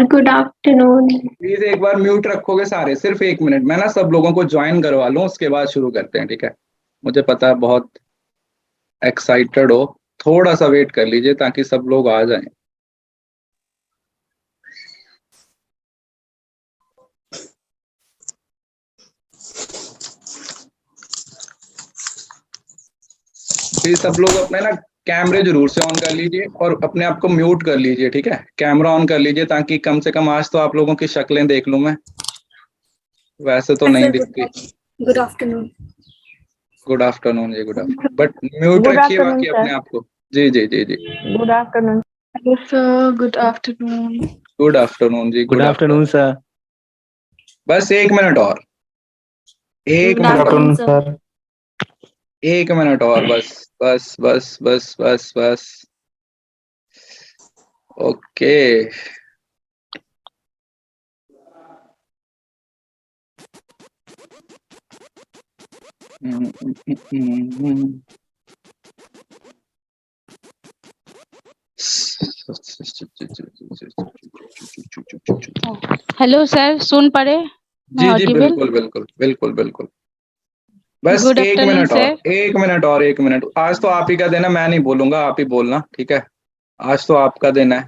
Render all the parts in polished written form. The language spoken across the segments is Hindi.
Good afternoon. प्लीज एक बार म्यूट रखोगे सारे, सिर्फ 1 मिनट। मैं ना सब लोगों को ज्वाइन करवा लूँ, उसके बाद शुरू करते हैं, ठीक है? मुझे पता है बहुत एक्साइटेड हो, थोड़ा सा वेट कर लीजिए ताकि सब लोग आ जाएं। प्लीज सब लोग अपने ना कैमरे जरूर से ऑन कर लीजिए और अपने आप को म्यूट कर लीजिए, ठीक है? कैमरा ऑन कर लीजिए ताकि कम से कम आज तो आप लोगों की शक्लें देख लूं मैं। वैसे तो नहीं दिखती। Good afternoon. गुड आफ्टरनून जी, good afternoon, but mute good रखिए आफ्टरनून बाकी सर। अपने आप को। जी जी जी जी। Good afternoon. Hello sir, good afternoon. Good afternoon जी, गुड आफ्टरनून सर। बस 1 मिनट और, एक गुड मिनट और, आफ्टरनून सर। 1 मिनट और, बस बस बस बस बस बस। ओके। हेलो सर, सुन पा रहे? जी जी, ऑडिबल? बिल्कुल बिल्कुल बिल्कुल बिल्कुल। बस गुड 1 मिनट आफ्टरनून और, सर। 1 मिनट और, 1 मिनट। आज तो आप ही का देना, मैं नहीं बोलूंगा, आप ही बोलना, ठीक है? आज तो आपका देना है,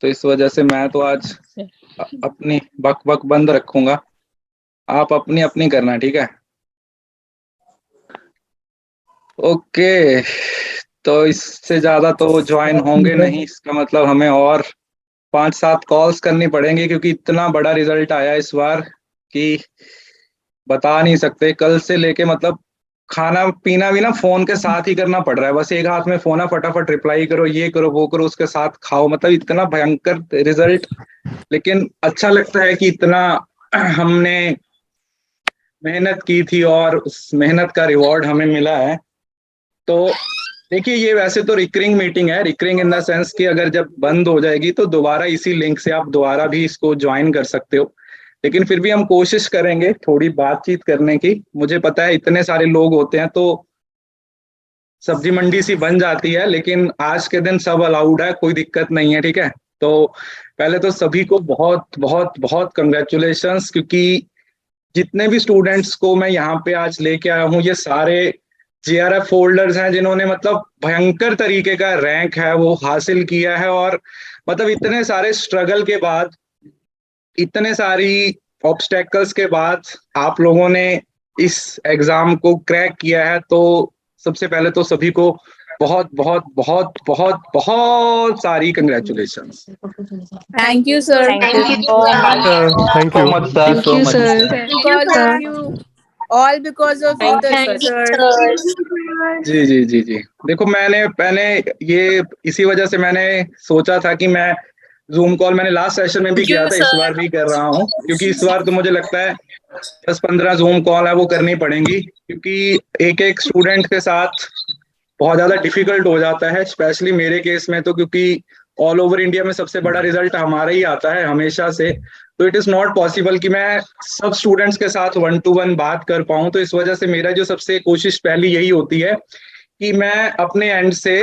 तो इस वजह से मैं तो आज अपनी बक बक बंद रखूंगा। आप अपनी अपनी करना, ठीक है? ओके। तो इससे ज्यादा तो वो ज्वाइन होंगे नहीं, इसका मतलब हमें और 5-7 कॉल्स करनी पड़ेंगी, क्योंकि इतना बड़ा रिजल्ट आया इस बार कि बता नहीं सकते। कल से लेके मतलब खाना पीना भी ना फोन के साथ ही करना पड़ रहा है। बस एक हाथ में फोन है, फटाफट रिप्लाई करो, ये करो वो करो, उसके साथ खाओ। मतलब इतना भयंकर रिजल्ट। लेकिन अच्छा लगता है कि इतना हमने मेहनत की थी और उस मेहनत का रिवॉर्ड हमें मिला है। तो देखिए, ये वैसे तो रिकरिंग मीटिंग है, रिकरिंग इन द सेंस कि अगर जब बंद हो जाएगी तो दोबारा इसी लिंक से आप दोबारा भी इसको ज्वाइन कर सकते हो। लेकिन फिर भी हम कोशिश करेंगे थोड़ी बातचीत करने की। मुझे पता है इतने सारे लोग होते हैं तो सब्जी मंडी सी बन जाती है, लेकिन आज के दिन सब अलाउड है, कोई दिक्कत नहीं है, ठीक है? तो पहले तो सभी को बहुत बहुत बहुत कंग्रेचुलेशंस, क्योंकि जितने भी स्टूडेंट्स को मैं यहाँ पे आज लेके आया हूँ, ये सारे जेआरएफ होल्डर्स हैं जिन्होंने मतलब भयंकर तरीके का रैंक है वो हासिल किया है। और मतलब इतने सारे स्ट्रगल के बाद, इतने सारी ऑब्स्टेकल्स के बाद आप लोगों ने इस एग्जाम को क्रैक किया है। तो सबसे पहले तो सभी को बहुत बहुत बहुत बहुत बहुत सारी congratulations. Thank you, sir. Thank you so much. Thank you thank you sir. Because of you, all because of you, the sir. जी जी जी जी। देखो, मैंने मैंने ये इसी वजह से मैंने सोचा था कि मैं जूम कॉल, मैंने लास्ट सेशन में भी किया था, इस बार भी कर रहा हूँ, क्योंकि इस बार तो मुझे लगता है 10-15 जूम कॉल है वो करनी पड़ेंगी, क्योंकि एक एक स्टूडेंट के साथ बहुत ज्यादा डिफिकल्ट हो जाता है, स्पेशली मेरे केस में तो, क्योंकि ऑल ओवर इंडिया में सबसे बड़ा रिजल्ट हमारा ही आता है हमेशा से। तो इट इज नॉट पॉसिबल कि मैं सब स्टूडेंट्स के साथ 1-to-1 बात कर पाऊं। तो इस वजह से मेरा जो सबसे कोशिश पहली यही होती है कि मैं अपने एंड से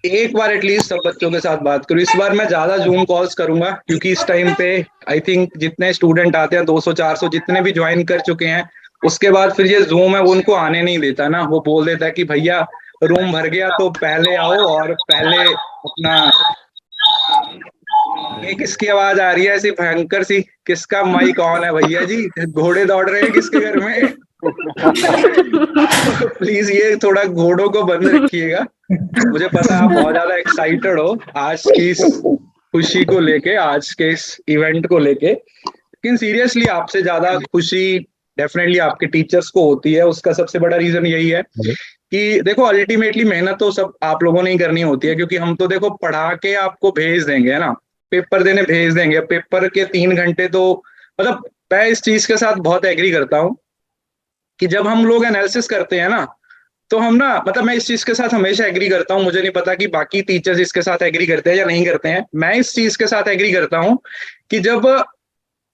एक बार एटलीस्ट सब बच्चों के साथ बात करूं। इस बार मैं ज्यादा जूम कॉल्स करूंगा, क्योंकि इस टाइम पे आई थिंक जितने स्टूडेंट आते हैं 200-400 जितने भी ज्वाइन कर चुके हैं, उसके बाद फिर ये जूम है वो उनको आने नहीं देता ना। वो बोल देता है कि भैया रूम भर गया तो पहले आओ और पहले अपना। ये किसकी आवाज आ रही है ऐसी भयंकर सी? किसका माइक ऑन है भैया जी? घोड़े दौड़ रहे हैं किसके घर में? प्लीज ये थोड़ा घोड़ों को बंद रखिएगा। मुझे पता है आप बहुत ज्यादा एक्साइटेड हो आज की इस खुशी को लेके, आज के इस इवेंट को लेके। लेकिन सीरियसली आपसे ज्यादा खुशी डेफिनेटली आपके टीचर्स को होती है। उसका सबसे बड़ा रीजन यही है कि देखो, अल्टीमेटली मेहनत तो सब आप लोगों ने ही करनी होती है, क्योंकि हम तो देखो पढ़ा के आपको भेज देंगे, है ना? पेपर देने भेज देंगे, पेपर के 3 घंटे तो मतलब मैं इस चीज के साथ बहुत एग्री करता हूँ कि जब हम लोग एनालिसिस करते हैं ना, तो हम ना मतलब मैं इस चीज के साथ हमेशा एग्री करता हूँ। मुझे नहीं पता कि बाकी टीचर्स इसके साथ एग्री करते हैं या नहीं करते हैं। मैं इस चीज के साथ एग्री करता हूँ कि जब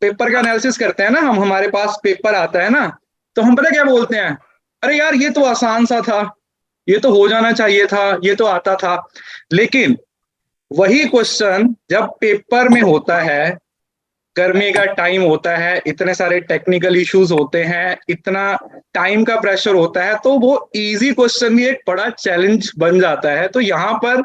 पेपर का एनालिसिस करते हैं ना, हम हमारे पास पेपर आता है ना, तो हम पता क्या बोलते हैं? अरे यार ये तो आसान सा था, ये तो हो जाना चाहिए था, ये तो आता था। लेकिन वही क्वेश्चन जब पेपर में होता है, गर्मी का टाइम होता है, इतने सारे टेक्निकल इश्यूज होते हैं, इतना टाइम का प्रेशर होता है, तो वो इजी क्वेश्चन भी एक बड़ा चैलेंज बन जाता है। तो यहाँ पर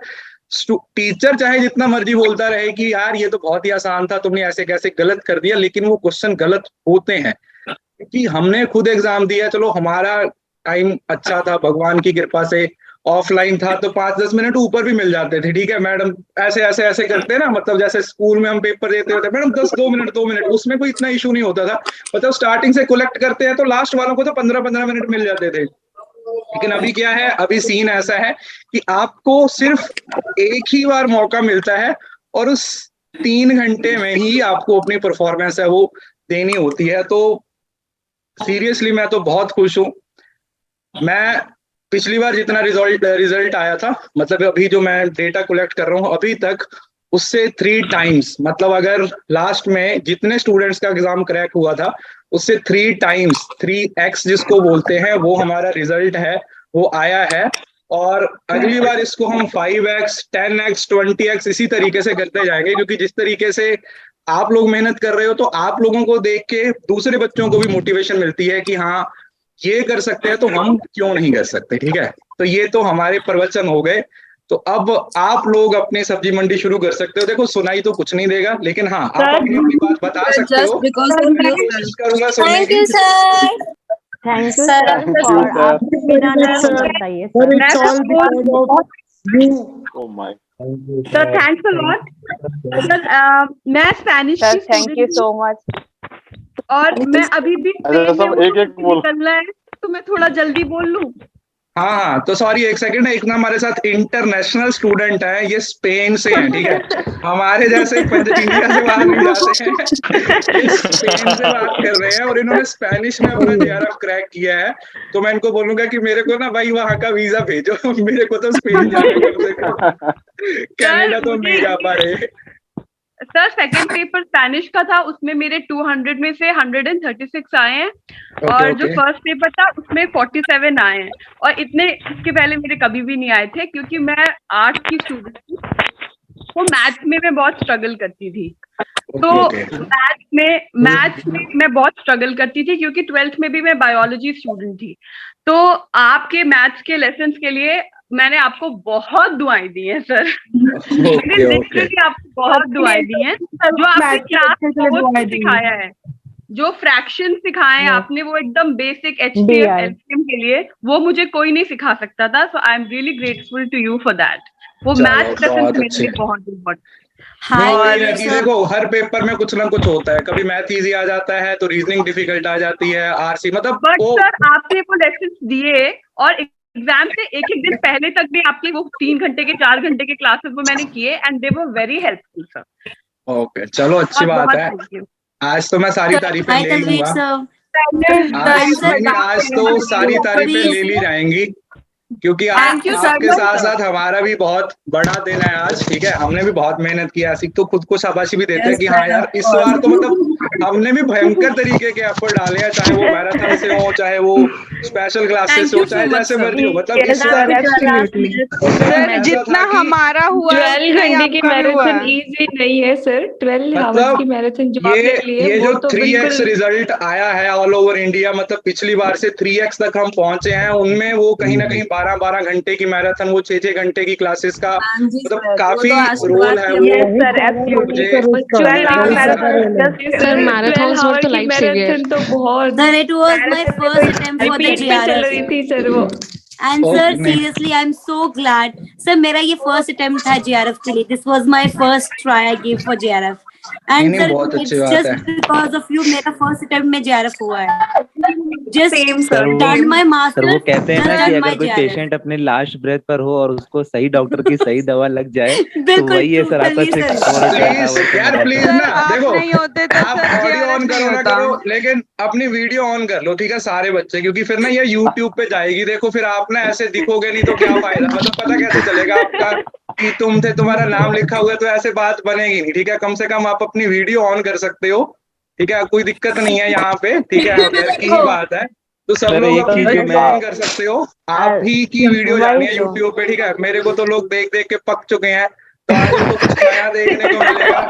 टीचर चाहे जितना मर्जी बोलता रहे कि यार ये तो बहुत ही आसान था, तुमने ऐसे कैसे गलत कर दिया, लेकिन वो क्वेश्चन गलत होते हैं क्योंकि हमने खुद एग्जाम दिया। चलो हमारा टाइम अच्छा था, भगवान की कृपा से ऑफलाइन था, तो 5-10 मिनट ऊपर भी मिल जाते थे। ठीक है मैडम, ऐसे ऐसे ऐसे करते ना, मतलब जैसे स्कूल में हम पेपर देते होते मैडम 2 मिनट, उसमें कोई इतना इशू नहीं होता था। मतलब स्टार्टिंग से कलेक्ट करते हैं तो लास्ट वालों को तो 15-15 मिनट मिल जाते थे। लेकिन अभी क्या है, अभी सीन ऐसा है कि आपको सिर्फ एक ही बार मौका मिलता है और उस 3 घंटे में ही आपको अपनी परफॉर्मेंस है वो देनी होती है। तो सीरियसली मैं तो बहुत खुश हूँ। मैं पिछली बार जितना रिजल्ट आया था, मतलब अभी जो मैं डेटा कलेक्ट कर रहा हूँ अभी तक, उससे 3 टाइम्स, मतलब अगर लास्ट में जितने स्टूडेंट्स का एग्जाम क्रैक हुआ था उससे 3 टाइम्स, 3x जिसको बोलते हैं, वो हमारा रिजल्ट है, वो आया है। और अगली बार इसको हम 5x, 10x, 20x इसी तरीके से करते जाएंगे, क्योंकि जिस तरीके से आप लोग मेहनत कर रहे हो तो आप लोगों को देख के दूसरे बच्चों को भी मोटिवेशन मिलती है कि हाँ ये कर सकते हैं तो हम क्यों नहीं कर सकते। ठीक है, तो ये तो हमारे प्रवचन हो गए। तो अब आप लोग अपनी सब्जी मंडी शुरू कर सकते हो। देखो सुनाई तो कुछ नहीं देगा, लेकिन हाँ आप अपनी अपनी बात बता सकते हो। Just because of you, कोशिश sir. करूंगा सुनने Thank की। you, sir. Thank you Sir, sir और आप बिना बताइए Sir, sir. it's all because of you. Oh my. Sir thanks a lot sir. मैं स्पेनिश सर की thank you student so much. हूँ और मैं अभी भी अच्छा, स्पेन में सब हूँ, एक-एक तो बोल। निकलना है, तो मैं थोड़ा जल्दी बोल लूँ। हाँ हाँ, तो सॉरी एक सेकंड, एक ना हमारे साथ इंटरनेशनल स्टूडेंट है, ये स्पेन से हैं। ठीक है, हमारे जैसे इंडिया से बाहर नहीं जाते हैं, ये स्पेन से बात कर रहे हैं और इन्होंने स्पेनिश में अपना जेआरएफ क्रैक किया है। तो मैं इनको बोलूंगा कि मेरे को ना भाई वहां का वीजा भेजो, मेरे को तो स्पेन जाना कम से कम, कनाडा तो हम नहीं जा पा रहे। सर सेकंड पेपर स्पेनिश का था, उसमें मेरे 200 में से 136 आए हैं और जो ओके। फर्स्ट पेपर था उसमें 47 आए हैं। और इतने इसके पहले मेरे कभी भी नहीं आए थे, क्योंकि मैं आर्ट्स की स्टूडेंट थी, तो मैथ्स में मैं बहुत स्ट्रगल करती थी। तो मैथ्स में मैं बहुत स्ट्रगल करती थी, क्योंकि 12th में भी मैं बायोलॉजी स्टूडेंट थी। तो आपके मैथ्स के लेसन के लिए मैंने आपको बहुत दुआएं दी हैं सर। मैंने लिटरली आपको बहुत दुआएं दी हैं। जो आपने क्लास सिखाया है, जो फ्रैक्शन सिखाए हैं आपने, वो एकदम बेसिक HCF LCM के लिए, वो मुझे कोई नहीं सिखा सकता था। So I am really grateful to you for that. वो मैथ्स लेसन मेरे लिए बहुत इम्पोर्टेंट। देखो हर पेपर में कुछ ना कुछ होता है, कभी मैथ इजी आ जाता है तो रीजनिंग डिफिकल्ट आ जाती है, आरसी मतलब। बट सर आपने वो लेसन दिए और एग्जाम से एक दिन पहले तक भी आपके वो 3 घंटे के 4 घंटे के क्लासेस वो मैंने किए and they were very helpful sir. Okay चलो अच्छी बात है, आज तो मैं सारी तारीफें ले लूंगा। आज तो सारी तारीफें ले ली जाएंगी, क्योंकि आपके साथ साथ हमारा भी बहुत बड़ा दिन है आज। ठीक है, हमने भी बहुत मेहनत किया, तो खुद को शाबाशी भी देते हैं कि हाँ यार इस बार तो मतलब हमने भी भयंकर तरीके के एफर्ट डाले हैं, चाहे वो मैराथन से हो, चाहे वो स्पेशल क्लासेस हो, चाहे जैसे मर्जी हो। मतलब इस बार जितना हमारा हुआ 12 घंटे की मैराथन इजी नहीं है सर। 12 आवर्स की मैराथन जो आपने ली है, ये वो जो तो 3x रिजल्ट आया है ऑल ओवर इंडिया, मतलब पिछली बार से 3x तक हम पहुंचे हैं, उनमें वो कहीं ना कहीं 12-12 घंटे की मैराथन, वो 6-6 घंटे की क्लासेस का मतलब काफी रोल है वो। सर मैराथन और तो लाइफ सेवियर तो बहुत Sir, it was my first attempt for the चल रही JRF. थी सर वो। And sir, seriously, I'm so glad. Sir, मेरा ये first attempt था JRF के लिए. This was my first try I gave for JRF. And नहीं, sir, बहुत it's अच्छी बात just है। because of you, मेरा first attempt में JRF हुआ है. Just Sir, done my sir master's. वो कहते हैं ना just कि done my अगर कोई JRF. पेशेंट अपने लास्ट ब्रेथ पर हो और उसको सही डॉक्टर की सही दवा लग जाए तो बिल्कुल वही है सर आपका totally 6 सर. और 10 प्लीज आवर्स का यार, प्लीज मैराथन। ना आप देखो, नहीं होते तो आप सर ऑडियो ऑन JRF करो नहीं ना होता। करो, लेकिन अपनी वीडियो ऑन कर लो। ठीक है सारे बच्चे, क्योंकि फिर ना ये यूट्यूब पे जाएगी। देखो फिर आप ना ऐसे दिखोगे नहीं तो क्या फायदा, मतलब पता कैसे चलेगा आपका कि तुम थे, तुम्हारा नाम लिखा हुआ है, तो ऐसे बात बनेगी नहीं। ठीक है, कम से कम आप अपनी वीडियो ऑन कर सकते हो। ठीक है, कोई दिक्कत नहीं है यहाँ पे। ठीक है, घर की ही बात है, तो सब सर, लोग एक अपनी चीज जो वीडियो मैं- ऑन कर सकते हो। आप ही की वीडियो वही जानी है तो। यूट्यूब पे। ठीक है, मेरे को तो लोग देख देख के पक चुके हैं, तो आज उनको कुछ नया देखने को मिलेगा।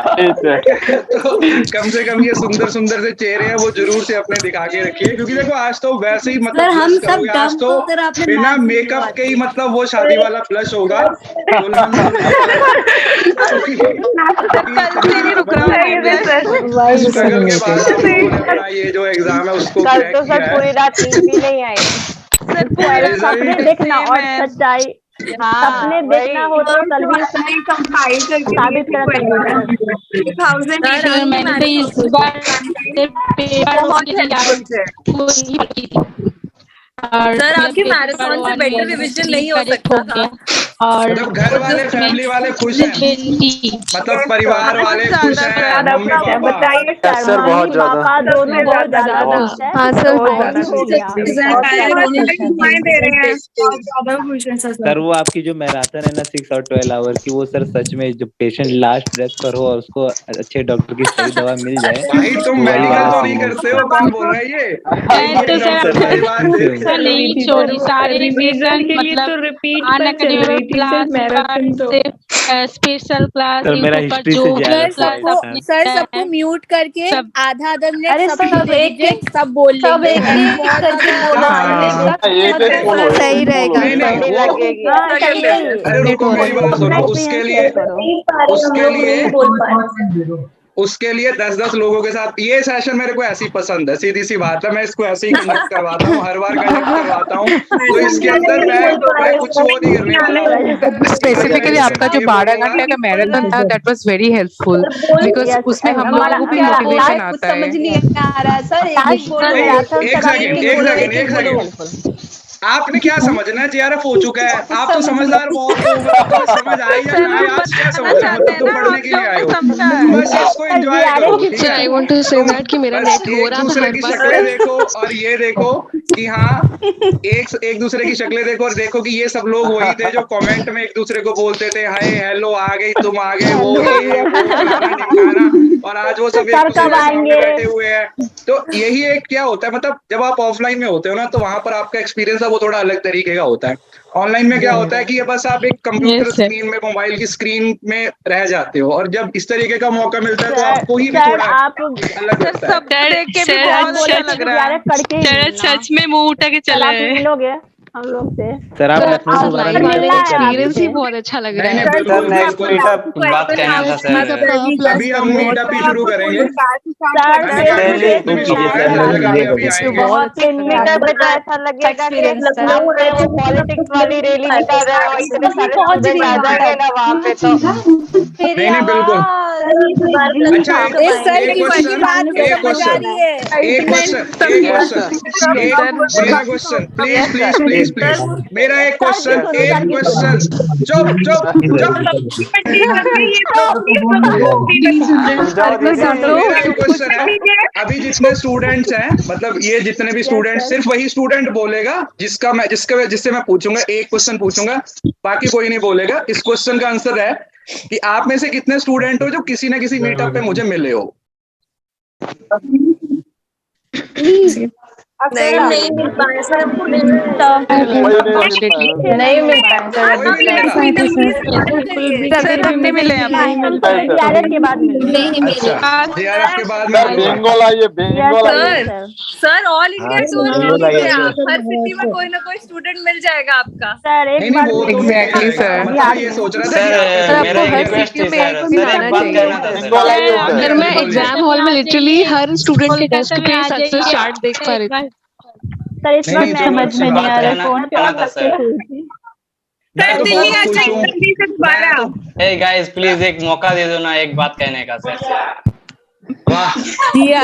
तो कम से कम ये सुंदर सुंदर से चेहरे हैं वो जरूर से अपने दिखा के रखिए, क्योंकि देखो आज तो वैसे ही मतलब सर, हम blush सब करोगे, आज डम तो होकर आपने बिना math में मेकअप बात के ही की। मतलब वो शादी वाला फ्लश होगा। कल से नहीं रुक रहा है स्ट्रगल के बाद आप लोगों ने अपना ये जो एग्जाम है उसको कल क्रैक तो किया सर है। पूरी रात नींद भी नहीं आई। सर पूरा सपने देखना और सच्चाई, सपने देखना हो तो कल भी साबित करा सकते हैं। सर मैंने तो इस बार पेपर बहुत के लिए आपको ही पढ़ी थी और सर, आपके पेपर मैराथन से वन बेटर रिवीजन नहीं हो करेक्ट सकता हो था। गया और मतलब घर वाले फैमिली वाले खुश हैं, 20 मतलब परिवार वाले खुश हैं, ज्यादा मम्मी पापा। बताइए सर, सर, बहुत मम्मी ज्यादा। पापा दोनों बहुत ज्यादा खुश हैं। हाँ सर, तो बहुत ही हो गया। दे रहे हैं, ज्यादा खुश हैं सर वो आपकी जो मैराथन है ना 6 और 12 आवर की, वो सर सच में जब पेशेंट लास्ट ब्रेथ पर हो और उसको अच्छे डॉक्टर की सही दवा मिल जाए, भाई तुम वो वाली मेडिकल वाला तो नहीं सीन है। करते हो, कौन बोल रहा है ये? मैं तो सर डॉक्टर परिवार देख सर नहीं छोड़ी, सारे रिवीजन के लिए मतलब तो रिपीट आना पर चल रही थी सर मैराथन तो। स्पेशल क्लास सर मेरा यूट्यूब पर हिस्ट्री जो से भी JRF क्लास हुआ है अपने सर सबको म्यूट करके सब- आधा आधा मिनट अरे सबको सब दे एक दीजिए, एक सब बोल सब लेंगे। एक एक करके बोलो। हाँ। सही रहेगा। नहीं नहीं सही वो लगेगी। हाँ, सही है। अरे रुको मेरी बात सुनो, उसके लिए उसके लिए 10-10 लोगों के साथ ये सेशन मेरे को ऐसी पसंद है, सीधी सी बात है, मैं इसको ऐसे ही कंडक्ट करवाता हूँ, हर बार कंडक्ट करवाता हूँ। तो इसके अंदर मैं कुछ वो नहीं करने वाला हूँ। स्पेसिफिकली आपका जो 12 घंटे का मैराथन था that was very helpful because Yes, उसमें हम हमारा लोगों को भी क्या मोटिवेशन लास्ट आता है। नहीं आ रहा सर, एक बोलो। एक सेकंड आपने क्या समझना है, JRF हो चुका है, आप तो समझदार बहुत हो, मतलब तुम्हें समझ आई या ना आई, आज क्या समझ रहे हो, मतलब तुम पढ़ने के लिए आए हो, बस इसको एंजॉय करो, ठीक सर आई है? वांट टू से दैट कि मेरा बस नेट हो एक रहा था दूसरे हर की बार। शक्लें देखो और ये देखो कि हाँ एक दूसरे की शक्लें देखो और देखो कि ये सब लोग वही थे जो कमेंट में एक दूसरे को बोलते थे, हाय हेलो आ गई तुम आ गए, वो ये वो फलाना ढिमकाना, और आज वो सब एक सर दूसरे कब के सामने आएंगे? बैठे हुए हैं। तो यही एक क्या होता है, मतलब जब आप ऑफलाइन में होते हो ना तो वहां पर आपका एक्सपीरियंस है वो थोड़ा अलग तरीके का होता है। ऑनलाइन में क्या होता है कि ये बस आप एक कंप्यूटर Yes, sir. स्क्रीन में, मोबाइल की स्क्रीन में रह जाते हो, और जब इस तरीके का मौका मिलता है तो सर आपको ही भी सर थोड़ा आप अलग लगता है। सब देख के भी सर, बहुत अच्छा अच्छा बोले लग कि रहा है। यार करके ही मिलना। में मुंह उठा के कल आप मिलोगे हम लोग से। सर आप सर लखनऊ दोबारा ऑफलाइन वाला मिलना है एक्सपीरियंस ही आपसे। बहुत अच्छा लग रहा नहीं है। नहीं बिल्कुल नेक्स्ट बिल्कुल। बात कहना था सर। अभी हम मीटअप ही शुरू करेंगे। सर मैंने क्या फेस किया, टू तुम फेस सब मिलने आए के थे, बाद अभी अभी लगेगा। आएंगे। बहुत मीटअप में तो ऐसा लगेगा कि लखनऊ में वो पॉलिटिक्स वाली रैली निकाल रहे हो, इतने सारे स्टूडेंट आ जाएंगे ना वहाँ पे तो नहीं नहीं बिल्कुल। अच्छा एक question please please please please, मेरा एक क्वेश्चन चुप चुप चुप। मेरा एक क्वेश्चन है, अभी जितने स्टूडेंट्स हैं, मतलब ये जितने भी स्टूडेंट्स, सिर्फ वही स्टूडेंट बोलेगा जिससे मैं पूछूंगा, एक क्वेश्चन पूछूंगा, बाकी कोई नहीं बोलेगा। इस क्वेश्चन का आंसर है कि आप में से कितने स्टूडेंट हो जो किसी न किसी मीटअप पे मुझे मिले हो। नहीं मिल पाए सर, हमको नहीं मिल सर हमने मिले हैं JRF के बाद मिलेंगे। JRF के बाद में sir all India tour Bengal आइए। हर सिटी में कोई ना कोई स्टूडेंट मिल जाएगा आपका। सर एक नहीं नहीं बार वो तो Exactly, sir. मतलब ये सोच रहा था कि सर आप आपको हर सिटी में एक भी आना चाहिए। अगर मैं एग्जाम हॉल में लिटरली हर स्टूडेंट के डेस्क पे सक्सेस चार्ट देख पा रही थी। सर इस नहीं, बार नहीं, समझ में नहीं आ रहा है कौन कहना था सर। मैं तो दिल्ली बहुत खुश अच्छा हूँ। जल्दी से दोबारा। मैं तो- हे गाइस प्लीज एक मौका दे दो ना, एक बात कहने का सर। वाह दिया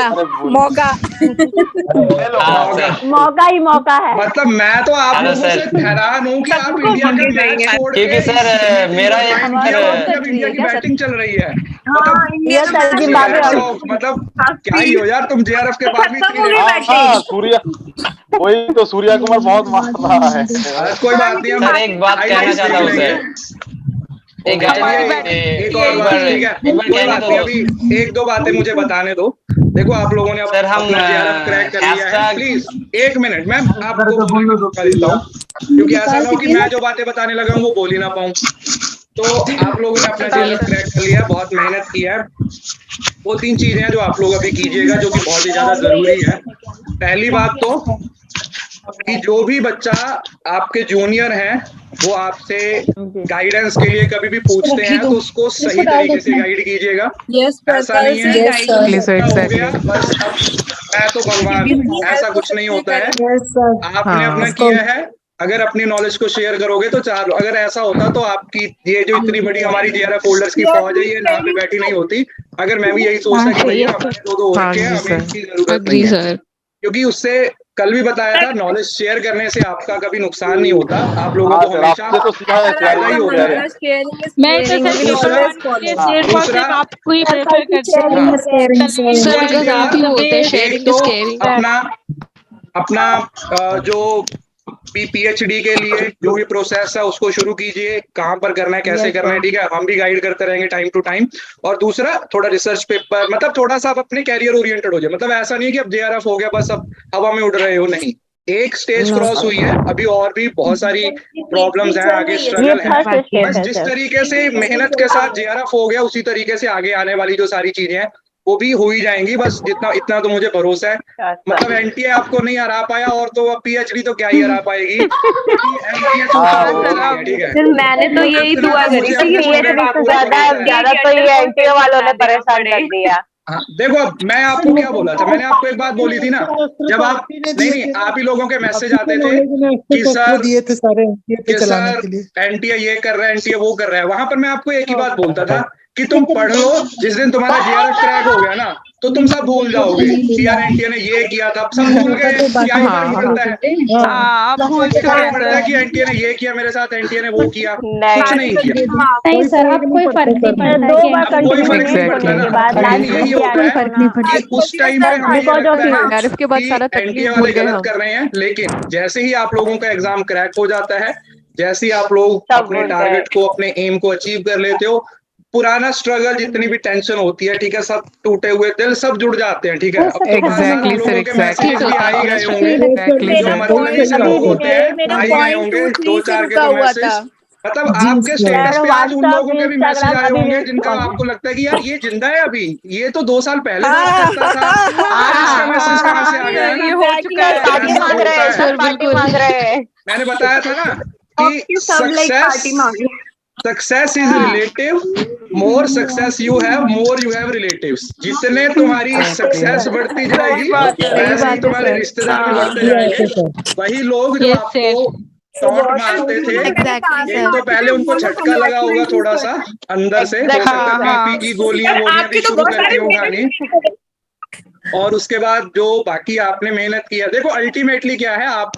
मौका। हाँ सर, मौका ही मौका है। मतलब मैं तो आप हेलो लोगों से सर। हैरान हूँ कि आप इंडिया का मैच छोड़ क्योंकि के सर मेरा एक इंडिया की बैटिंग चल रही है, मतलब ये सर की बातें मतलब क्या ही हो यार, तुम JRF के बाद भी सूर्या वही तो, सूर्या कुमार बहुत मार रहा है। कोई बात नहीं, हम सर एक बात कहना चाहता हूँ सर। एक एक और बात, ठीक है, कोई बात नहीं, अभी एक दो बातें मुझे बताने दो। देखो आप लोगों ने सर, हम, अपना JRF क्रैक कर लिया है, hashtag- प्लीज एक मिनट मैं आपको बोलने का मौका देता हूँ, क्योंकि ऐसा ना हो कि मैं जो बातें बताने लगा हूँ वो बोल ही ना पाऊँ। तो आप लोगों ने अपना JRF क्रैक कर लिया, बहुत मेहनत की है। वो 3 चीजें हैं जो आप लोग अभी कीजिएगा, जो कि बहुत ही ज्यादा जरूरी है। पहली बात तो कि जो भी बच्चा आपके जूनियर हैं वो आपसे गाइडेंस के लिए कभी भी पूछते हैं तो उसको सही तरीके से गाइड कीजिएगा। ऐसा नहीं है हो गया बस अब मैं तो भगवान हूँ, ऐसा कुछ नहीं होता है। आपने अपना किया है, अगर अपनी नॉलेज को शेयर करोगे तो चार, अगर ऐसा होता तो आपकी ये जो इतनी बड़ी हमारी JRF होल्डर्स की फौज है ये यहाँ पे बैठी नहीं होती। अगर मैं भी यही सोचता कि भैया हमारे 2 हो रखे हैं, हमें इसकी जरूरत नहीं है, क्योंकि उससे कल भी बताया था नॉलेज शेयर करने से आपका कभी नुकसान नहीं होता, आप लोगों को हमेशा फायदा ही होता है। मैं तो सिर्फ आपको ही प्रेफर करती हूँ सर, बिकॉज आप ही बोलते हैं शेयरिंग इज केयरिंग। अपना जो PhD के लिए जो भी प्रोसेस है उसको शुरू कीजिए, कहाँ पर करना है, कैसे करना है, ठीक है, हम भी गाइड करते रहेंगे टाइम टू टाइम। और दूसरा थोड़ा रिसर्च पेपर, मतलब थोड़ा सा आप अपने कैरियर ओरिएंटेड हो जाए, मतलब ऐसा नहीं है कि अब JRF हो गया बस अब हवा में उड़ रहे हो, नहीं, एक स्टेज क्रॉस हुई है, अभी और भी बहुत सारी प्रॉब्लम्स हैं, आगे स्ट्रगल है, बस जिस तरीके से मेहनत के साथ JRF हो गया उसी तरीके से आगे आने वाली जो सारी चीजें हैं वो भी हो ही जाएंगी, बस जितना इतना तो मुझे भरोसा है। मतलब NTA आपको नहीं हरा पाया और तो अब PhD तो क्या ही हरा पाएगी, ठीक है। मैंने तो यही दुआ करी थी कि PhD से ज्यादा तो ये NTA वालों ने परेशान कर दिया। हाँ देखो, अब मैं आपको क्या बोला था, मैंने आपको एक बात बोली थी ना, जब आप नहीं आप ही लोगों के मैसेज आते थे कि सर दिए थे सारे NTA ये कर रहा है, NTA वो कर रहा है, वहां पर मैं आपको एक ही बात बोलता था कि तुम पढ़ लो, जिस दिन तुम्हारा JRF क्रैक हो गया ना तो तुम सब भूल जाओगे कि यार NTA ने ये किया था, सब भूल गए, क्या ही फर्क पड़ता है, फर्क पड़ता है कि NTA ने ये किया मेरे साथ, NTA ने वो किया, कुछ नहीं किया। नहीं सर, अब कोई फर्क नहीं पड़ता, 2 बार कोई फर्क नहीं पड़ता ना, यही होता है कि उस टाइम पे हमें JRF के बाद सारा NTA वाले गलत कर रहे हैं, लेकिन जैसे ही आप लोगों का एग्जाम क्रैक हो जाता है, जैसे ही आप लोग अपने टारगेट को, अपने एम को अचीव कर लेते हो, पुराना स्ट्रगल जितनी भी टेंशन होती है, ठीक है, सब टूटे हुए दिल सब जुड़ जाते हैं, ठीक है। अब तो Exactly, sir, exactly. भी आ ही गए होंगे, Exactly, जो sir. मतलब सब लोग होते हैं आ ही गए होंगे, 2-4 के तो मैसेज, मतलब आपके स्टेटस पे आज उन लोगों के भी मैसेज आए होंगे जिनका आपको लगता है कि यार ये जिंदा है अभी, ये तो 2 साल पहले बात करता था, आज इसका मैसेज कहाँ से आ गया है, ये हो चुका है, पार्टी मांग रहे हैं। मैंने बताया था ना कि success is relative, more success you have, more you have relatives. जितने तुम्हारी सक्सेस बढ़ती जाएगी वैसे ही तुम्हारे रिश्तेदार भी बढ़ते जाएंगे। वही लोग जो आपको टॉन्ट मारते थे, एक तो पहले उनको झटका लगा होगा थोड़ा सा अंदर से, हो सकता है BP की गोलियां भी शुरू करती हूँ खानी, और उसके बाद जो बाकी आपने मेहनत किया, देखो अल्टीमेटली क्या है, आप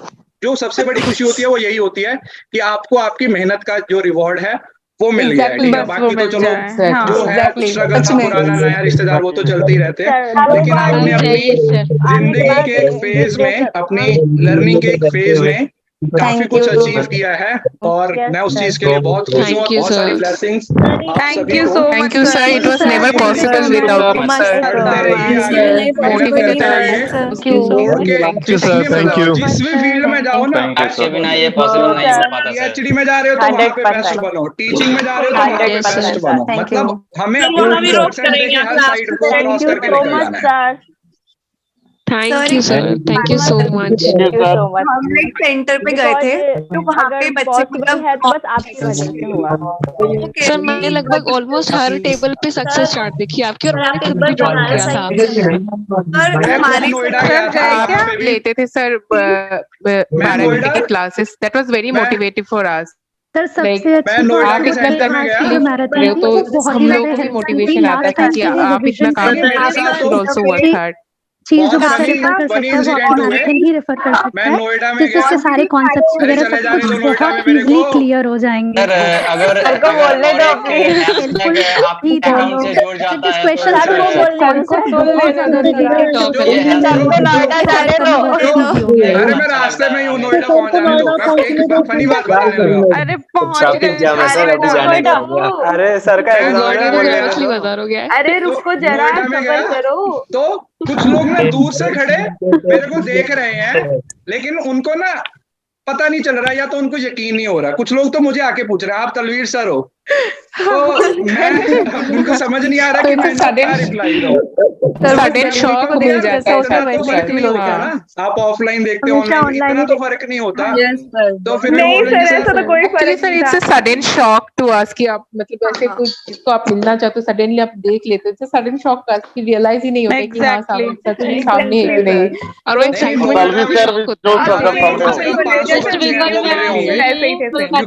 जो सबसे बड़ी खुशी होती है वो यही होती है कि आपको आपकी मेहनत का जो रिवॉर्ड है वो मिल गया है, ठीक है। बाकी तो चलो जो है स्ट्रगल का पुराना नया रिश्तेदार वो तो चलते ही रहते हैं, लेकिन आपने अपनी जिंदगी के एक फेज में, अपनी लर्निंग के एक फेज में काफी कुछ अचीव किया है, और मैं उस चीज के लिए बहुत खुश हूँ। बहुत सारी blessings Thank you so much. Thank you, sir. It was never possible without you, sir. Thank you, sir. Thank you. जिस भी फील्ड में जाओ ना, आपके बिना ये पॉसिबल नहीं हो पाता सर। PhD में जा रहे हो तो वहाँ पे बेस्ट बनो, टीचिंग में जा रहे हो तो वहाँ पे बेस्ट बनो, मतलब हमें अपने हर साइड को क्रॉस करके निकल जाना है। Thank you sir, thank you so much. हम एक सेंटर पे गए थे तो वहाँ पे बच्चे बस आपकी वजह से हुआ। सर मैंने लगभग ऑलमोस्ट हर टेबल पे सक्सेस चार्ट देखी आपकी, और मैंने खुद भी ड्रॉ किया था। और हमारी लेते थे सर 12 घंटे की classes, that was very motivative for us. Sir सबसे अच्छी आप इतना कर तो हम लोगों को भी मोटिवेशन आता था कि आप इतना काम कर रहे हैं, शुड आल्सो वर्क हार्ड। चीज जो आप रेफर कर सकते हैं वो आप मैराथन ही रेफर कर सकते हैं, जिससे सारे कॉन्सेप्ट्स वगैरह सब कुछ बहुत इजीली क्लियर हो जाएंगे। अगर बोलने दो आपके काम से जुड़ जाता है अरे मैं रास्ते में हूँ, नोएडा पहुँच जाने दो। एक फनी बात बताने लगा। अरे पहुंच गए। अरे सर का बाजार हो गया। अरे रुको जरा, सबर करो। तो कुछ लोग ना दूर से खड़े मेरे को देख रहे हैं, लेकिन उनको ना पता नहीं चल रहा, या तो उनको यकीन नहीं हो रहा। कुछ लोग तो मुझे आके पूछ रहे हैं आप तलवीर सर हो, तो मैं उनको समझ नहीं आ रहा कि मैं क्या रिप्लाई दूं। सडन शॉक मिल जाता है इतना तो फर्क नहीं होता ना, आप ऑफलाइन देखते हो ऑनलाइन, इतना तो फर्क नहीं होता। तो फिर नहीं सर, ऐसा तो कोई एक्चुअली फर्क सर नहीं इट्स था। A sudden shock to us कि आप मतलब ऐसे कोई जिसको आप मिलना चाहते हो सडनली आप देख लेते हो, सडन शॉक का कि रियलाइज ही नहीं होता कि हाँ सामने सच में सामने है कि नहीं, और वो एक्साइटमेंट क्योंकि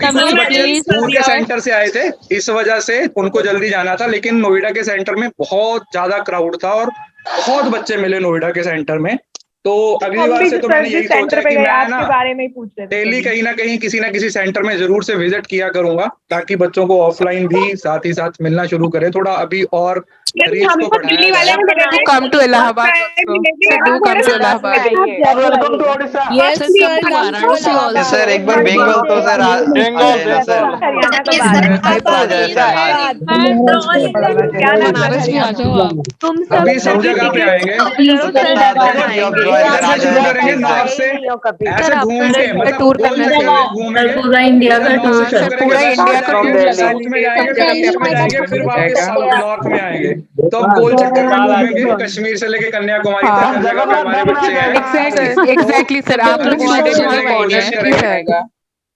कुछ बच्चे दूर के सेंटर से आए थे, इस वजह से उनको जल्दी जाना था। लेकिन नोएडा के सेंटर में बहुत ज्यादा क्राउड था और बहुत बच्चे मिले नोएडा के सेंटर में। तो अगली बार से तो मैंने यही सोचा कि मैं ना बारे में ही पूछ रहे थे डेली कहीं ना कहीं किसी ना किसी सेंटर में जरूर से विजिट किया करूंगा, ताकि बच्चों को ऑफलाइन भी साथ ही साथ मिलना शुरू करें। थोड़ा अभी और रीच को बढ़ाया जाए। Come to Allahabad, do come to Allahabad. Yes, sir. Sir एक बार बंगाल तो सर आ जाए सर। हरियाणा का बात आ जाए सर। बनारस भी आ जाओ आप। तुम अभी सब जगह पे आएंगे, ऐसे शुरू करेंगे नॉर्थ से, ऐसे घूम के मतलब टूर गोल करना चक्कर में चाहिए। घूमेंगे। पूरा इंडिया का नॉर्थ से टूर शुरू सर, करेंगे, पूरा वेस्ट इंडिया में का जाएंगे, टूर साउथ में जाएंगे, फिर ईस्ट में जाएंगे, फिर वापस साउथ नॉर्थ में आएंगे। तो अब गोल चक्कर में घूमेंगे, कश्मीर से लेके कन्याकुमारी तक हर जगह पे हमारे बच्चे हैं। एग्जैक्टली सर, आपका स्टूडेंट हर कॉर्नर में मिल जाएगा।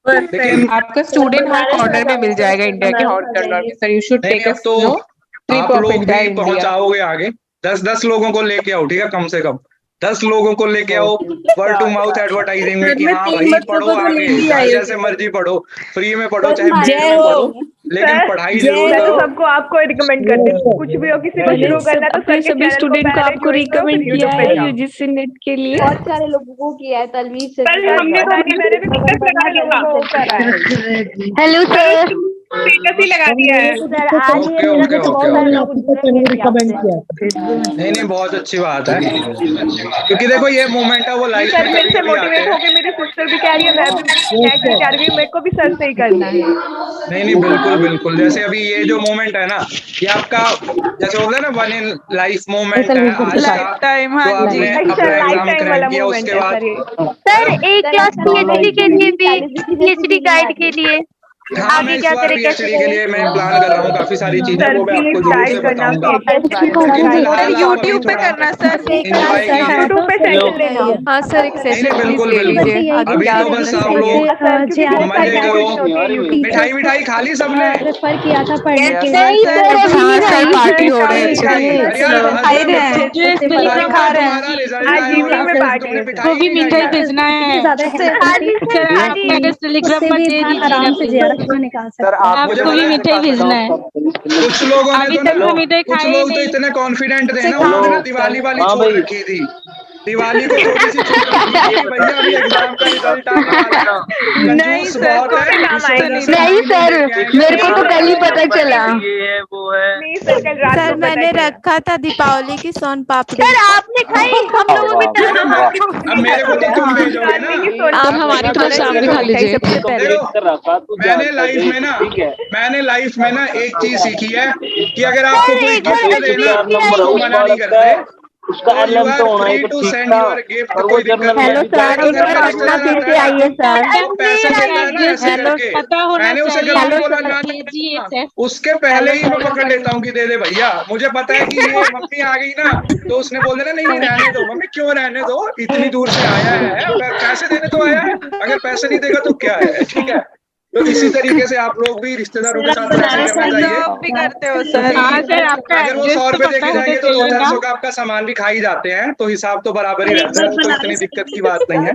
लेकिन आपका स्टूडेंट हर कॉर्नर में मिल जाएगा इंडिया के हर कॉर्नर में। सर यू शुड नहीं टेक अब तो ट्रिप आप ऑफ लोग इंडिया भी इंडिया। पहुंचाओगे आगे। 10-10 लोगों को लेके आओ, ठीक है, कम से कम 10 लोगों को लेके आओ वर्ड टू माउथ एडवर्टाइजिंग में कि हाँ भाई पढ़ो आगे, चाहे जैसे मर्जी पढ़ो, फ्री में पढ़ो चाहे पेड में पढ़ो, लेकिन पढ़ाई जरूर करो। सबको आपको रिकमेंड करते हैं, कुछ भी हो किसी को शुरू करना तो अपने सभी स्टूडेंट को आपको रिकमेंड किया है यूजीसी नेट के लिए। बहुत सारे लोगों को किया है, तलवीर से हमने मैंने भी लोगों को करा है, हेलो सर, स्टेटस ही लगा दिया है। सर आज ये मेरा तो बहुत सारे लोग रिकमेंड किया। नहीं बहुत अच्छी बात है, क्योंकि देखो ये मोमेंट है वो लाइफ सर में मेरे कभी से कभी आते मोटिवेट हैं। होके मेरी सिस्टर भी कह रही है, मैं भी नेट में कह रही हूँ, मेरे को भी सर से ही करना है। नहीं बिल्कुल बिल्कुल, जैसे अभी ये जो मोमेंट है ना, ये आपका जैसे बोलते हैं ना वन इन लाइफ मोमेंट है आज का, जो आपने अपना एग्जाम क्रैक किया उसके बाद। सर एक क्लास पीएचडी के लिए भी, पीएचडी गाइड के लिए हाँ मैं इस बार पीएचडी के लिए मैं प्लान कर रहा हूँ काफी सारी चीजें, वो मैं आपको जरूर से बताऊंगा। यूट्यूब पे करना सर, यूट्यूब पे सेशन लेना। हाँ सर एक सेशन बिल्कुल ले लीजिए। बिल्कुल, अभी तो बस आप लोग मजे करो, मिठाई मिठाई खा ली सबने। रेफर किया था पढ़ने के हाँ सर पार्टी हो रही वो भी मिठाई भेजना है। टेलीग्राम पर दे आराम से दीजिएगा। निकाल सकते आपको भी मिठाई भेजना है। कुछ लोगों ने अभी तो तक ना तो मिठाई कुछ खाई लोग तो नहीं। इतने कॉन्फिडेंट थे ना, उन्होंने ना दिवाली वाली छोड़ रखी थी, दिवाली को थोड़ी सी छूट रखी थी कि भैया अभी एग्जाम का रिजल्ट आने वाला है। कंजूस बहुत है, इस वजह से नहीं सर, मेरे को तो कल ही पता चला। सर मैंने रखा था दीपावली की सोन पापड़ी। सर आपने खाई, हम लोगों की अब मेरे को तो तुम भेजोगे ना, आप हमारी तरफ से आप भी खा लीजिए। देखो मैंने लाइफ में ना एक चीज सीखी है कि अगर आपको कोई गिफ्ट दे ना तो मना नहीं करते। उसका एलएम तो होना ही तो ठीक था, और वो जब हेलो सर, एक बार पटना फिर से आइए सर। पैसा देता है ना ऐसे करके, मैंने उसे गलत बोला जाना, उसके पहले ही मैं पकड़ लेता हूँ कि दे दे भैया, मुझे पता है कि ये मम्मी आ गई ना तो उसने बोल देना नहीं रहने दो मम्मी, क्यों रहने दो, इतनी दूर से आया है, पैसे देने तो आया है, अगर पैसे नहीं देगा तो क्या है, ठीक है। तो इसी तरीके से आप लोग भी रिश्तेदारों के साथ ऐसे करना चाहिए। करते हो सर। अगर वो 100 रुपए देके जाएंगे तो 200 का आपका सामान भी खा ही जाते हैं, तो हिसाब तो बराबर ही रहता है, तो इतनी दिक्कत की बात नहीं है।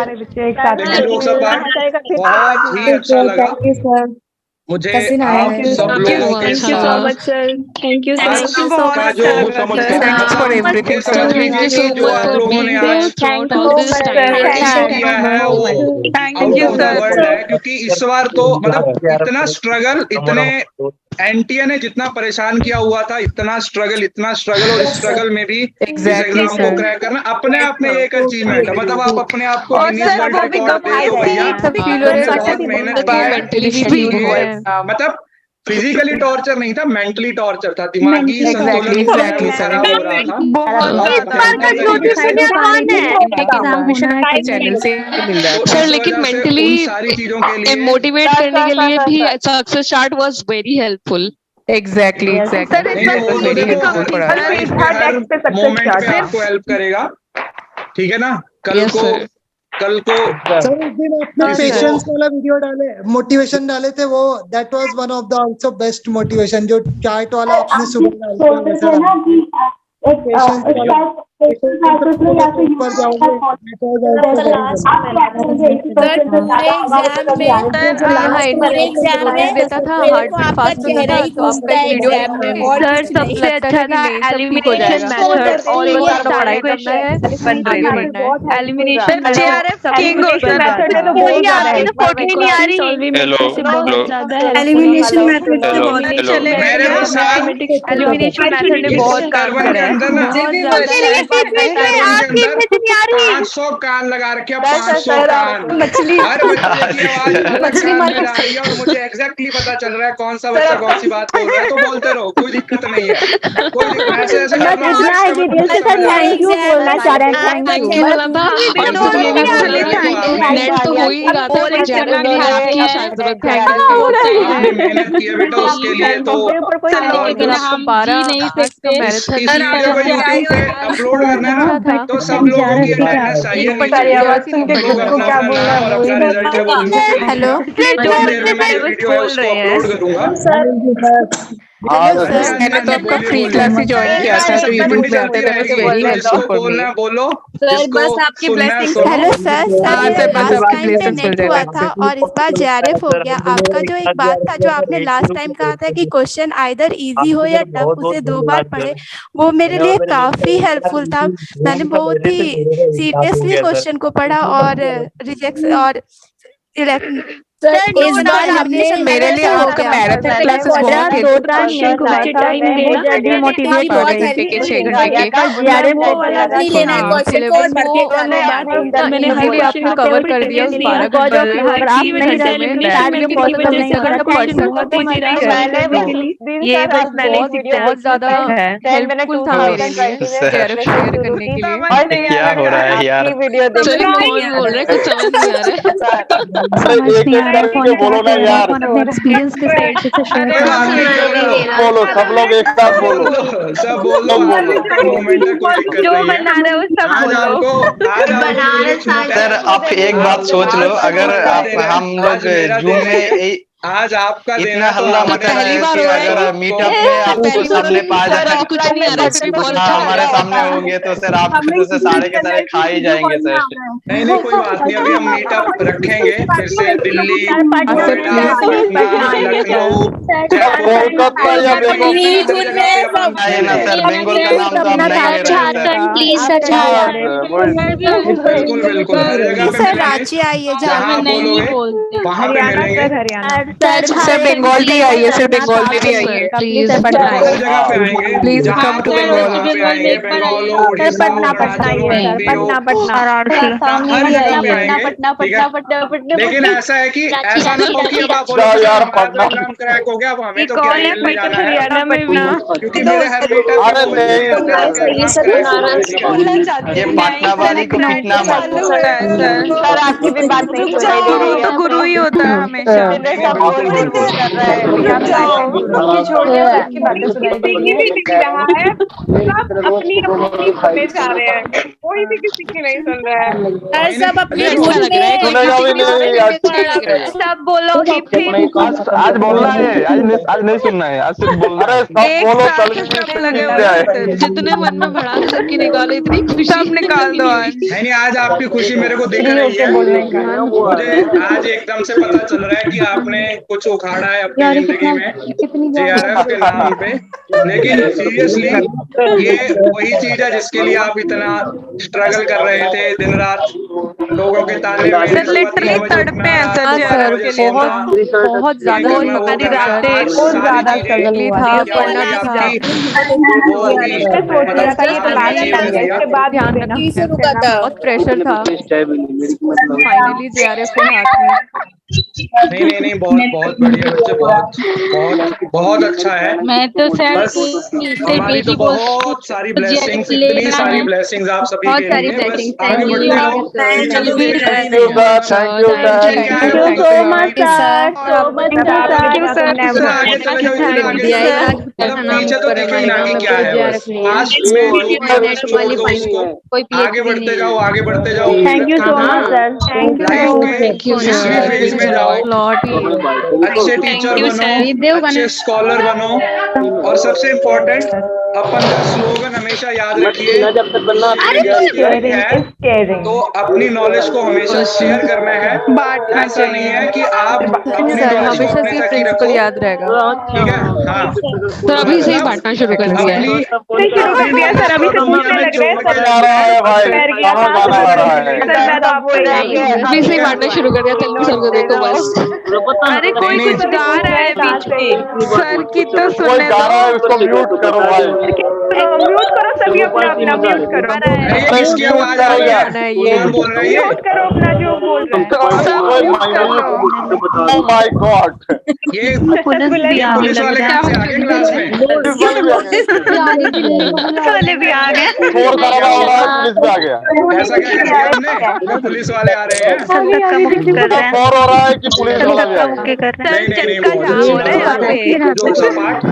लेकिन लोग सब बहुत ही अच्छा लगा मुझे आप सब लोगों के साथ। Thank you sir. समझ लीजिए कि जो आप लोगों ने आज किया है वो आउट ऑफ द वर्ल्ड है, क्योंकि इस बार तो मतलब इतना स्ट्रगल, इतने एनटीए ने जितना परेशान किया हुआ था, इतना स्ट्रगल और इस स्ट्रगल में भी इस एग्जाम को क्रैक करना अपने आप में एक अचीवमेंट है। मतलब आप अपने आप को गिनीज वर्ल्ड रिकॉर्ड दे दो भैया, बहुत मेहनत की है। मतलब फिजिकली टॉर्चर नहीं था, मेंटली टॉर्चर था, दिमागी संतुलन खराब हो रहा था। सर लेकिन मेंटली मोटिवेट करने के लिए भी success chart was very helpful. Exactly moment पे आपको हेल्प करेगा, ठीक है ना। कल को सर उस दिन आपने पेशेंस वाला वीडियो डाले, मोटिवेशन डाले थे, वो that was one of the also best motivation, जो चार्ट वाला आपने सुबह डाला देता था हार्ट बीट फास्ट होता था, तो आपका एक वीडियो सर सबसे अच्छा था एलिमिनेशन मेथड, और वो पढ़ाई करना है आगे बढ़ना है। एलिमिनेशन JRF किंग हो सर, आपकी तो फोटो नहीं आ रही। एलिमिनेशन मेथड से बहुत एलिमिनेशन मेथड ने बहुत काम करा है। 500 कान लगा रखे, 500 कान मछली हर मछली मार रही है, और मुझे एग्जैक्टली पता चल रहा है कौन सा बच्चा कौन सी बात बोल रहा है, तो बोलते रहो, कोई दिक्कत नहीं है। ऐसे बोलना चाह रहे हैं, नेट तो हो ही रहा था, आपकी जरूरत है, मेहनत की है बेटा उसके लिए, तो लेकिन आप 12 नहीं सकते यूट्यूब पे अपलोड करना है ना, तो सब लोगों की अटेंडेंस चाहिए, हेलो वीडियो है उसको अपलोड करूंगा। मैंने तो आपका फ्री क्लास ही ज्वाइन किया था, तो यूट्यूब पे आता था, तो वेरी हेल्पफुल फॉर मी। बोलो सर बस आपकी ब्लेसिंग्स। हेलो सर, बस आपकी ब्लेसिंग्स मिल नेट हुआ जाएगा। था और इस बार JRF हो गया। आपका जो एक बात था, जो आपने लास्ट टाइम कहा था कि क्वेश्चन आइदर इजी हो या टफ, उसे 2 बार पढ़े, वो मेरे लिए काफी हेल्पफुल था। मैंने बहुत ही सीरियसली क्वेश्चन को पढ़ा और रिजेक्ट और इस बार हमने मेरे लिए आपका मैराथन क्लासेस बहुत हेल्पफुल आपने कवर कर दिया उस 12 ये बहुत ज्यादा हेल्पफुल था मेरे लिए शेयर करने के लिए। क्या हो रहा है यार? बोल रहे कुछ समझ नहीं आ रहा है। बोलो ना यार, एक्सपीरियंस के साथ बोलो सब लोग एक साथ बोलो, सब बोलो, जो बना रहे हो सब बोलो। सर आप एक बात सोच लो, अगर आप हम लोग जूम में आज आपका इतना हल्ला मचा रहे हैं कि अगर मीटअप में आपको सामने पा जाए, कुछ नहीं आ रहा है, हमारे सामने होंगे तो सर आप तो से सारे के सारे खा ही जाएंगे सर। नहीं कोई बात नहीं, अभी हम मीटअप रखेंगे फिर से दिल्ली, लखनऊ, कोलकाता या ना सर, बंगाल का नाम तो हम नहीं ले रहे हैं। बिल्कुल बिल्कुल हर जगह पे सर रांची आइए, जहाँ बोलोगे वहाँ पे मिलेंगे। सर बंगाल भी आइए, सर बंगाल में भी आइए, हर जगह पे आएंगे, please come to Bengal. Bengal हो, उड़ीसा हो, लेकिन ऐसा है कि ऐसा ना हो कि अब आप यार प्रोग्राम क्रैक हो गया, अब हमें तो क्या मिलने जाना है, क्योंकि मेरे हर ये पटना वाली को कितना सर आपकी भी बात नहीं सुनाई दे रही है, तो गुरु ही होता है हमेशा। कोई भी किसी की नहीं सुन रहा है, सब अपनी सब बोलो आज बोलना है, आज नहीं सुनना है, आज सिर्फ बोलना है, सब बोलो कल जितने मन में भड़ास सबकी निकालो, इतनी खुशी सब निकाल दो आज। नहीं आज आपकी खुशी मेरे को दिख रही है, मुझे आज एकदम से पता चल रहा है कि आपने कुछ उखाड़ा है अपनी जिंदगी में JRF के नाम पे, लेकिन सीरियसली ये वही चीज है जिसके लिए आप इतना स्ट्रगल कर रहे थे, दिन रात लोगों के ताने में लिटरली तड़पे हैं सर JRF के लिए, बहुत ज्यादा स्ट्रगल था, पढ़ना बहुत प्रेशर था, फाइनली JRF के हाथ में। नहीं बहुत बहुत बढ़िया बच्चे, बहुत बहुत बहुत अच्छा है। मैं तो सर बस हमारी तो बहुत सारी ब्लेसिंग्स, इतनी सारी ब्लेसिंग्स आप सभी के लिए। बस आगे बढ़ते रहो, टीचर लोग देख रही नहीं है। Thank you so much sir, so much इतना आगे चले जाओ, इतना आगे चले जाओ, मतलब नीचे तो दिखे ही ना कि क्या है। बस लास्ट में जो भी है बस छोड़ दो उसको, आगे बढ़ते जाओ, आगे बढ़ते जाओ। Thank you so much sir, thank life के 20वीं फेज में जाओ, अच्छे टीचर बनो, अच्छे स्कॉलर बनो, और सबसे इम्पोर्टेंट अपन का स्लोगन हमेशा याद रखिए, तो अपनी नॉलेज को हमेशा शेयर करना है। ऐसा नहीं है कि आप अपनी नॉलेज को अपने तक ही रखो, याद रहेगा। ठीक है। हाँ, तो अभी से ही बांटना शुरू कर दिया है। शुरू कर दिया सर, अभी से पूछने लग रहे हैं सर। अभी से ही बांटना शुरू कर दिया, तल्लू सर को देखो बस। अरे कोई कुछ गा रहा है बीच में, सर की तो कोई सुनने गा रहा है, दो। उसको म्यूट करो भाई। म्यूट करो सभी अपना अपना, म्यूट करो। अरे किसकी आवाज आ रही है? कौन बोल रहा है ये? म्यूट करो अपना जो बोल रहे हैं। Oh my God! ये पुलिस वाले कहाँ से आ गए क्लास में? वाले भी आ गए। शोर शराबा हो रहा है, पुलिस भी आ गया। ऐसा क्या कर दिया हमने? पुलिस वाले आ रहे हैं। शोर हो रहा है कि पुलिस वाला भी आ गया। नहीं वो जोक्स अपार्ट।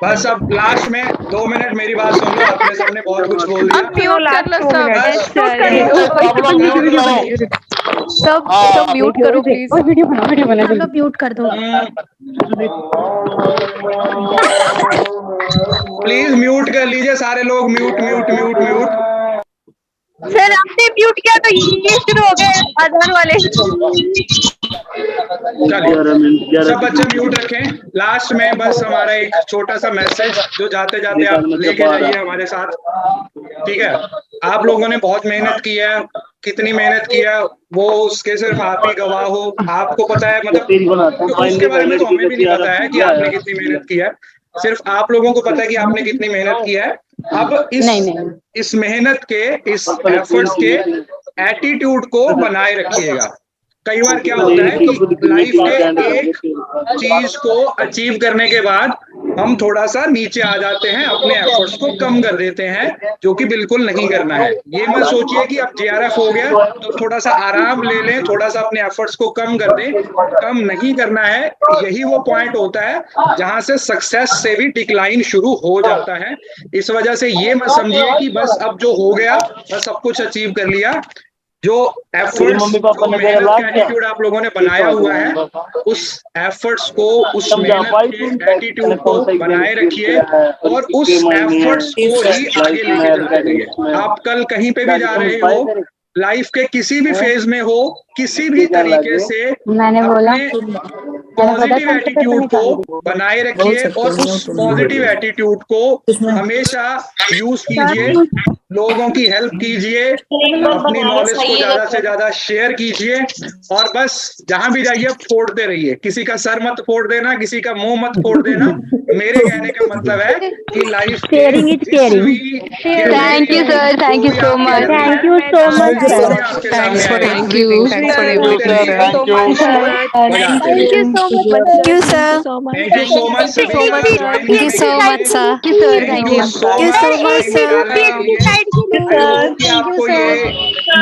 बस अब लास्ट में 2 मिनट मेरी बात सुन लो, आपने सबने बहुत कुछ बोल दिया। सब म्यूट करो प्लीज। वीडियो बना म्यूट कर दो। प्लीज म्यूट कर लीजिए सारे लोग, mute mute mute mute. Sir आपने म्यूट किया तो ये शुरू हो गए आधार वाले। चलिए सब बच्चे म्यूट रखें। लास्ट में बस हमारा एक छोटा सा मैसेज जो जाते जाते आप लेके जाइए हमारे साथ, ठीक है। आप लोगों ने बहुत मेहनत की है, कितनी मेहनत की है वो उसके सिर्फ आप ही गवाह हो। आपको पता है, मतलब उसके बारे में तो हमें भी नहीं पता है कि आपने कितनी मेहनत की है, सिर्फ आप लोगों को पता है कि आपने कितनी मेहनत की है। अब इस मेहनत के, इस एफर्ट्स के एटीट्यूड को बनाए रखिएगा। कई बार क्या होता है कि लाइफ के एक चीज को अचीव करने के बाद हम थोड़ा सा नीचे आ जाते हैं, अपने एफर्ट्स को कम कर देते हैं, जो कि बिल्कुल नहीं करना है। ये मत सोचिए कि अब जेआरएफ हो गया तो थोड़ा सा आराम ले लें, थोड़ा सा अपने एफर्ट्स को कम कर दें। कम नहीं करना है। यही वो पॉइंट होता है जहां से सक्सेस से भी डिक्लाइन शुरू हो जाता है। इस वजह से ये मत समझिए कि बस अब जो हो गया बस सब कुछ अचीव कर लिया। जो एफर्ट्स, जो मेहनत का एटीट्यूड आप लोगों ने बनाया हुआ है, उस एफर्ट्स को, उस मेहनत के एटीट्यूड को बनाए रखिए और उस एफर्ट्स को ही आगे लेके जाते रहिए। आप कल कहीं पे भी जा रहे हो, लाइफ के किसी भी फेज में हो, किसी भी तरीके से अपने पॉजिटिव एटीट्यूड को बनाए रखिए और उस पॉजिटिव एटीट्यूड को हमेशा यूज कीजिए। लोगों की हेल्प कीजिए, अपनी नॉलेज को ज्यादा से ज्यादा शेयर कीजिए और बस जहां भी जाइए फोड़ते रहिए। किसी का सर मत फोड़ देना, किसी का मुंह मत फोड़ देना। मेरे कहने का मतलब है कि life thank you sir, thank you so much, thank you so much sir, thanks for everything, thanks for everything. Thank you so much, thank you sir, thank you so much सभी का join thank you so much sir, thank you so much sir. आपको ये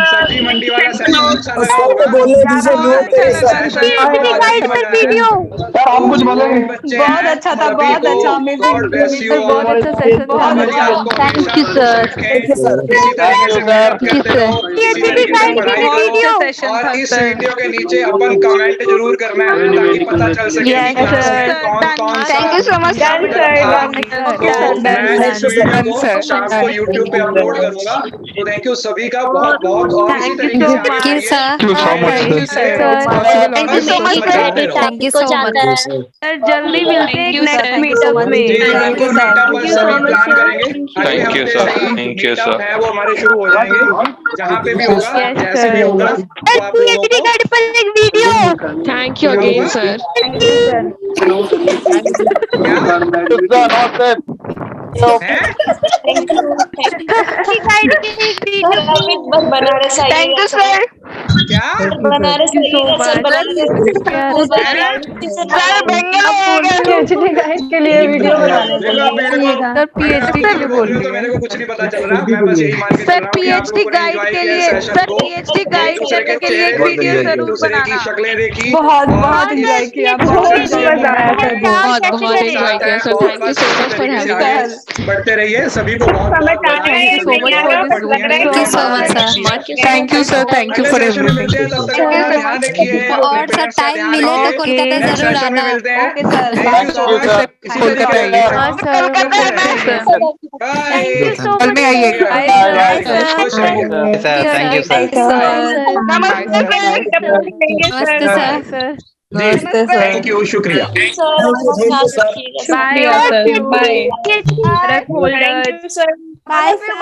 सब्जी मंडी वाला सेशन अच्छा लगा होगा। आप कुछ बोलेंगे? बहुत अच्छा था, बहुत अच्छा, गॉड ब्लेस यू ऑल। बहुत अच्छा सेशन था। थैंक यू सर, इसी तरीके से मेहनत करते रहो, इसी तरीके से पढ़ाई करो और इस वीडियो के नीचे अपन कमेंट जरूर करना है ताकि पता चल सके कि क्लास में कौन कौन सा। Thank you so much sir. मैं इस वीडियो को शाम को YouTube पे अपलोड करूंगा। तो थैंक यू सभी का बहुत बहुत, और इसी तरीके से thank you sir, thank you so much sir. जल्दी मिलते हैं नेक्स्ट मीटअप में। बिल्कुल मीटअप पर सभी प्लान करेंगे। अगले Thank you, हफ्ते sir. से ही Thank you, मीटअप sir. है वो हमारे शुरू हो जाएंगे। जहाँ पे भी होगा, जैसे भी होगा तो आप लोगों को। Thank you again sir. क्या है? Banaras thank you sir. क्या Banaras Thank you so much. PhD guide के लिए वीडियो बनाने देखो अब मेरे को सर PhD के लिए बोल रही तो मेरे है। को कुछ नहीं पता चल रहा। मैं बस यही मान के चल सर रहा हूँ कि आप PhD लोगों ने गाइड enjoy के किया लिए session सर को। PhD गाइड दूसरे करने के लिए एक चेहरे वीडियो देखी, जरूर दूसरे की बनाना। शक्लें देखी। बहुत और एंजॉय किया, बहुत बहुत मजा मजा आया सर। बहुत एंजॉय किया sir. Thank you so much for having us. बढ़ते रहिए। सभी को बहुत बहुत बधाई। Thank you so much for this Zoom meeting. Thank you so much, sir. Thank you sir. Thank you अगले for सेशन में everything. मिलते हैं। तब तक अपना ध्यान रखिए। अपने और सर पेरेंट्स का टाइम ध्यान मिले तो रखिए। कोलकाता नेक्स्ट जरूर सेशन में आना। मिलते हैं। Okay sir, thank you so much. इसी तरीके से हाँ सर बिल्कुल आएंगे सर। Thank you so कल much. में आइएगा। Bye, sir. खुश रहिए। Thank you sir. नमस्ते नमस्ते बाय सर। सर। नमस्ते सर। थैंक यू, शुक्रिया। शुक्रिया सर, बाय। रख होल्डर। Bye, sir.